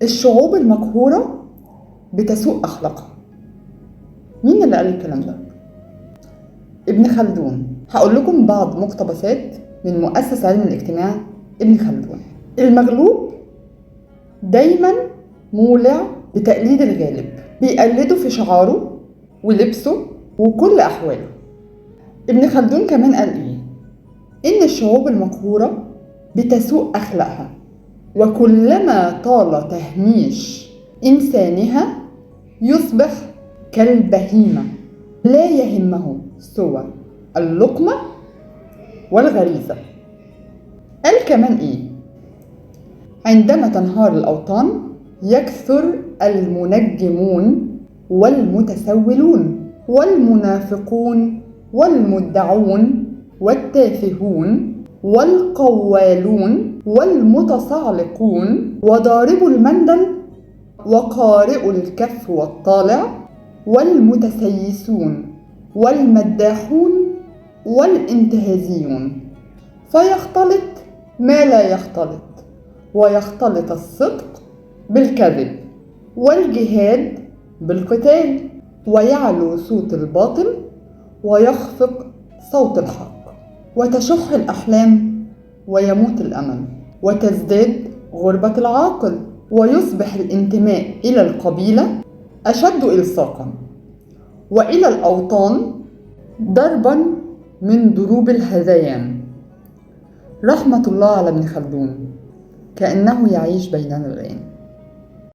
الشعوب المقهورة بتسوء أخلاقها. مين اللي قال الكلام ده؟ ابن خلدون. هقول لكم بعض مقتبسات من مؤسس علم الاجتماع ابن خلدون. المغلوب دايما مولع بتقليد الغالب، بيقلده في شعاره ولبسه وكل أحواله. ابن خلدون كمان قال إيه؟ إن الشعوب المقهورة بتسوء أخلاقها، وكلما طال تهميش إنسانها يصبح كالبهيمة لا يهمه سوى اللقمة والغريزة. قال كمان إيه؟ عندما تنهار الأوطان يكثر المنجمون والمتسولون والمنافقون والمدعون والتافهون والقوالون والمتصعلقون وضاربو المندل وقارئو الكف والطالع والمتسيسون والمداحون والانتهازيون، فيختلط ما لا يختلط، ويختلط الصدق بالكذب والجهاد بالقتال، ويعلو صوت الباطل ويخفق صوت الحق، وتشح الأحلام ويموت الأمل، وتزداد غربة العاقل، ويصبح الانتماء إلى القبيلة أشد إلصاقا، وإلى الأوطان ضربا من ضروب الهذيان. رحمة الله على ابن خلدون، كأنه يعيش بيننا الآن.